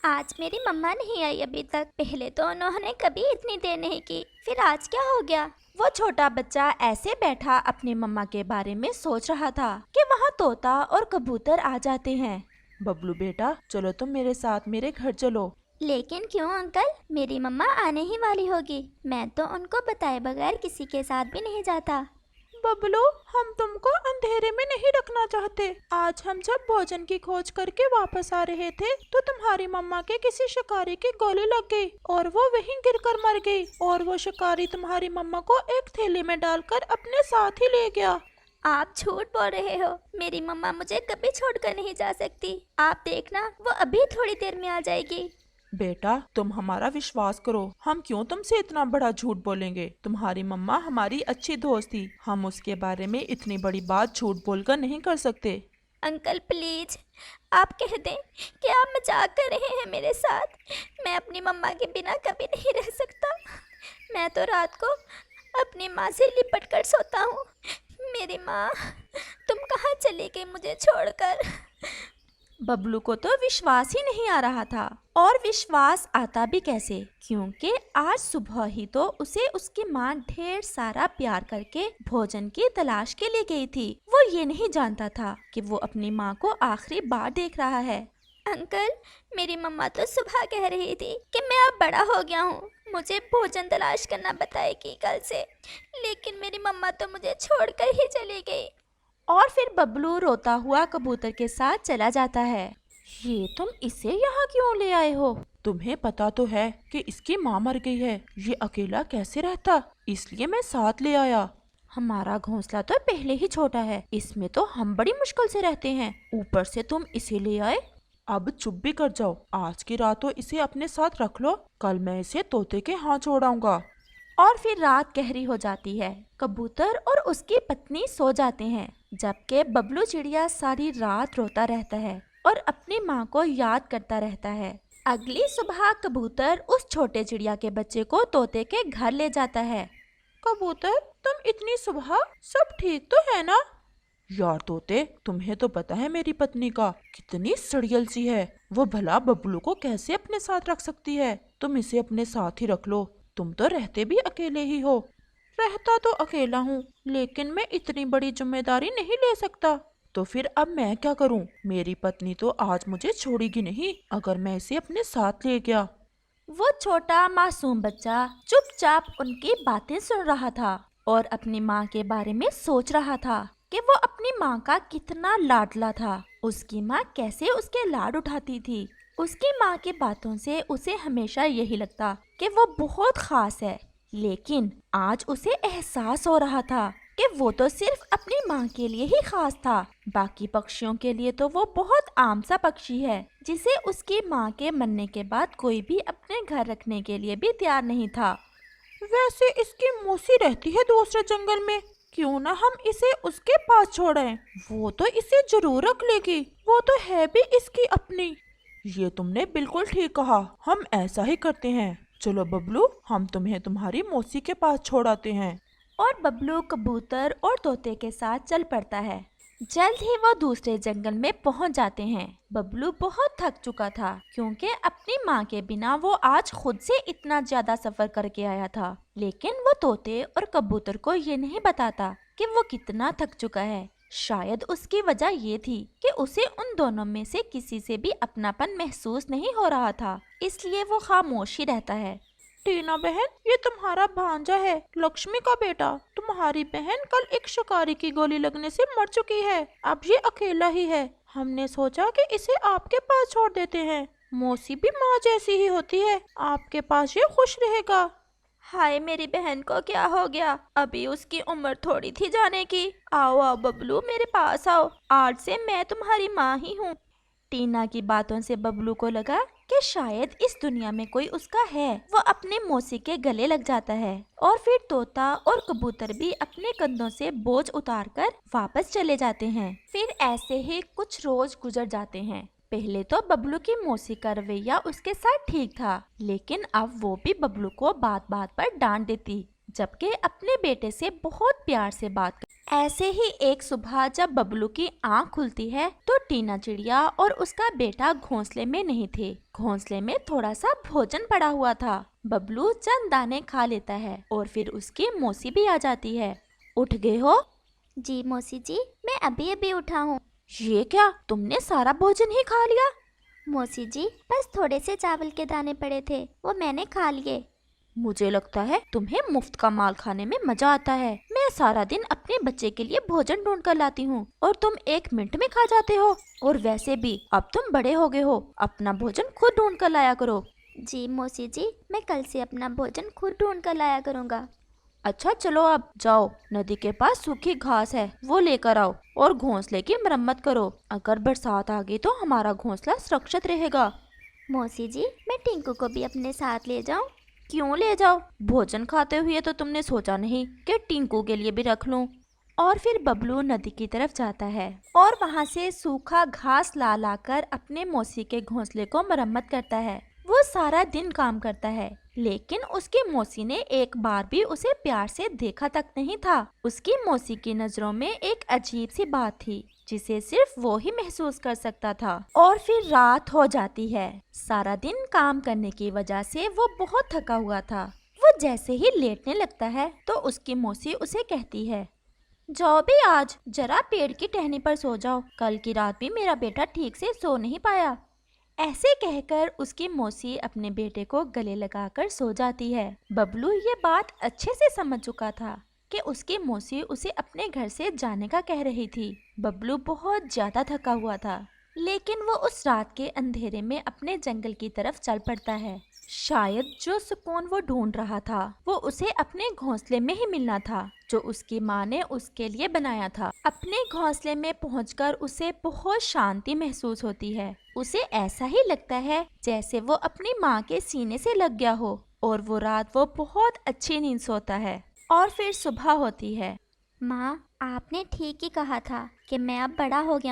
आज मेरी मम्मा नहीं आई अभी तक। पहले तो उन्होंने कभी इतनी देर नहीं की, फिर आज क्या हो गया। वो छोटा बच्चा ऐसे बैठा अपनी मम्मा के बारे में सोच रहा था कि वहाँ तोता और कबूतर आ जाते हैं। बबलू बेटा, चलो तुम मेरे साथ मेरे घर चलो। लेकिन क्यों अंकल, मेरी मम्मा आने ही वाली होगी। मैं तो उनको बताए बगैर किसी के साथ भी नहीं जाता। बबलू, हम तुमको अंधेरे में नहीं रखना चाहते। आज हम जब भोजन की खोज करके वापस आ रहे थे तो तुम्हारी मम्मा के किसी शिकारी की गोली लग गई और वो वहीं गिरकर मर गई। और वो शिकारी तुम्हारी मम्मा को एक थैली में डालकर अपने साथ ही ले गया। आप झूठ बोल रहे हो। मेरी मम्मा मुझे कभी छोड़कर नहीं जा सकती। आप देखना, वो अभी थोड़ी देर में आ जाएगी। बेटा, तुम हमारा विश्वास करो, हम क्यों तुमसे इतना बड़ा झूठ बोलेंगे। तुम्हारी मम्मा हमारी अच्छी दोस्त थी, हम उसके बारे में इतनी बड़ी बात झूठ बोलकर नहीं कर सकते। अंकल प्लीज, आप कह दें कि आप मजाक कर रहे हैं मेरे साथ। मैं अपनी मम्मा के बिना कभी नहीं रह सकता। मैं तो रात को अपनी माँ से लिपट कर सोता हूँ। मेरी माँ, तुम कहाँ चली गई मुझे छोड़कर। बबलू को तो विश्वास ही नहीं आ रहा था, और विश्वास आता भी कैसे, क्योंकि आज सुबह ही तो उसे उसकी माँ ढेर सारा प्यार करके भोजन की तलाश के लिए गई थी। वो ये नहीं जानता था कि वो अपनी माँ को आखिरी बार देख रहा है। अंकल, मेरी मम्मा तो सुबह कह रही थी कि मैं अब बड़ा हो गया हूँ, मुझे भोजन तलाश करना बताएगी कल से। लेकिन मेरी मम्मा तो मुझे छोड़कर ही चली गई। और फिर बबलू रोता हुआ कबूतर के साथ चला जाता है। ये तुम इसे यहाँ क्यों ले आए हो? तुम्हें पता तो है कि इसकी माँ मर गई है, ये अकेला कैसे रहता, इसलिए मैं साथ ले आया। हमारा घोंसला तो पहले ही छोटा है, इसमें तो हम बड़ी मुश्किल से रहते हैं, ऊपर से तुम इसे ले आए। अब चुप भी कर जाओ, आज की रात तो इसे अपने साथ रख लो, कल मैं इसे तोते के हाथ छोड़ाऊंगा। और फिर रात गहरी हो जाती है। कबूतर और उसकी पत्नी सो जाते हैं, जबकि बबलू चिड़िया सारी रात रोता रहता है और अपनी माँ को याद करता रहता है। अगली सुबह कबूतर उस छोटे चिड़िया के बच्चे को तोते के घर ले जाता है। कबूतर, तुम इतनी सुबह, सब ठीक तो है ना? यार तोते, तुम्हें तो पता है मेरी पत्नी का कितनी सड़ियल सी है, वो भला बबलू को कैसे अपने साथ रख सकती है। तुम इसे अपने साथ ही रख लो, तुम तो रहते भी अकेले ही हो। रहता तो अकेला हूँ, लेकिन मैं इतनी बड़ी जिम्मेदारी नहीं ले सकता। तो फिर अब मैं क्या करूँ? मेरी पत्नी तो आज मुझे छोड़ेगी नहीं अगर मैं इसे अपने साथ ले गया। वो छोटा मासूम बच्चा चुपचाप उनकी बातें सुन रहा था और अपनी माँ के बारे में सोच रहा था कि वो अपनी माँ का कितना लाडला था। उसकी माँ कैसे उसके लाड उठाती थी। उसकी माँ की बातों से उसे हमेशा यही लगता कि वो बहुत खास है, लेकिन आज उसे एहसास हो रहा था कि वो तो सिर्फ अपनी माँ के लिए ही खास था। बाकी पक्षियों के लिए तो वो बहुत आम सा पक्षी है, जिसे उसकी माँ के मरने के बाद कोई भी अपने घर रखने के लिए भी तैयार नहीं था। वैसे इसकी मौसी रहती है दूसरे जंगल में, क्यों ना हम इसे उसके पास छोड़ें, वो तो इसे जरूर रख लेगी, वो तो है भी इसकी अपनी। ये तुमने बिल्कुल ठीक कहा, हम ऐसा ही करते हैं। चलो बबलू, हम तुम्हें तुम्हारी मौसी के पास छोड़ आते हैं। और बबलू कबूतर और तोते के साथ चल पड़ता है। जल्द ही वो दूसरे जंगल में पहुंच जाते हैं। बबलू बहुत थक चुका था, क्योंकि अपनी माँ के बिना वो आज खुद से इतना ज्यादा सफर करके आया था। लेकिन वो तोते और कबूतर को ये नहीं बताता कि वो कितना थक चुका है। शायद उसकी वजह ये थी कि उसे उन दोनों में से किसी से भी अपनापन महसूस नहीं हो रहा था, इसलिए वो खामोश ही रहता है। टीना बहन, ये तुम्हारा भांजा है, लक्ष्मी का बेटा। तुम्हारी बहन कल एक शिकारी की गोली लगने से मर चुकी है, अब ये अकेला ही है। हमने सोचा कि इसे आपके पास छोड़ देते हैं, मौसी भी माँ जैसी ही होती है, आपके पास ये खुश रहेगा। हाय, मेरी बहन को क्या हो गया, अभी उसकी उम्र थोड़ी थी जाने की। आओ आओ बबलू, मेरे पास आओ, आज से मैं तुम्हारी माँ ही हूँ। टीना की बातों से बबलू को लगा कि शायद इस दुनिया में कोई उसका है। वो अपने मौसी के गले लग जाता है और फिर तोता और कबूतर भी अपने कंधों से बोझ उतारकर वापस चले जाते हैं। फिर ऐसे ही कुछ रोज गुजर जाते हैं। पहले तो बबलू की मौसी का रवैया उसके साथ ठीक था, लेकिन अब वो भी बबलू को बात बात पर डांट देती, जबकि अपने बेटे से बहुत प्यार से बात ऐसे ही एक सुबह जब बबलू की आंख खुलती है तो टीना चिड़िया और उसका बेटा घोंसले में नहीं थे। घोंसले में थोड़ा सा भोजन पड़ा हुआ था। बबलू चंद दाने खा लेता है और फिर उसकी मौसी भी आ जाती है। उठ गए हो? जी मौसी जी, मैं अभी अभी उठा हूँ। ये क्या, तुमने सारा भोजन ही खा लिया? मौसी जी, बस थोड़े से चावल के दाने पड़े थे, वो मैंने खा लिए। मुझे लगता है तुम्हें मुफ्त का माल खाने में मजा आता है। मैं सारा दिन अपने बच्चे के लिए भोजन ढूंढ कर लाती हूँ और तुम 1 मिनट में खा जाते हो। और वैसे भी अब तुम बड़े हो गए हो, अपना भोजन खुद ढूंढ कर लाया करो। जी मौसी जी, मैं कल से अपना भोजन खुद ढूंढ कर लाया करूँगा। अच्छा चलो अब जाओ, नदी के पास सूखी घास है वो लेकर आओ और घोंसले की मरम्मत करो। अगर बरसात आ गई तो हमारा घोंसला सुरक्षित रहेगा। मौसी जी, मैं टिंकू को भी अपने साथ ले जाऊं? क्यों ले जाओ? भोजन खाते हुए तो तुमने सोचा नहीं कि टिंकू के लिए भी रख लूं। और फिर बबलू नदी की तरफ जाता है और वहाँ से सूखा घास ला लाकर अपने मौसी के घोंसले को मरम्मत करता है। वो सारा दिन काम करता है, लेकिन उसकी मौसी ने एक बार भी उसे प्यार से देखा तक नहीं था। उसकी मौसी की नजरों में एक अजीब सी बात थी जिसे सिर्फ वो ही महसूस कर सकता था। और फिर रात हो जाती है। सारा दिन काम करने की वजह से वो बहुत थका हुआ था। वो जैसे ही लेटने लगता है तो उसकी मौसी उसे कहती है, जाओ भी आज जरा पेड़ की टहनी पर सो जाओ, कल की रात भी मेरा बेटा ठीक से सो नहीं पाया। ऐसे कहकर उसकी मौसी अपने बेटे को गले लगाकर सो जाती है। बबलू ये बात अच्छे से समझ चुका था कि उसकी मौसी उसे अपने घर से जाने का कह रही थी। बबलू बहुत ज्यादा थका हुआ था, लेकिन वो उस रात के अंधेरे में अपने जंगल की तरफ चल पड़ता है। शायद जो सुकून वो ढूंढ रहा था वो उसे अपने घोंसले में ही मिलना था, जो उसकी माँ ने उसके लिए बनाया था। अपने घोंसले में पहुंचकर उसे बहुत शांति महसूस होती है। उसे ऐसा ही लगता है जैसे वो अपनी माँ के सीने से लग गया हो और वो रात वो बहुत अच्छी नींद सोता है। और फिर सुबह होती है। माँ, आपने ठीक ही कहा था कि मैं अब बड़ा हो गया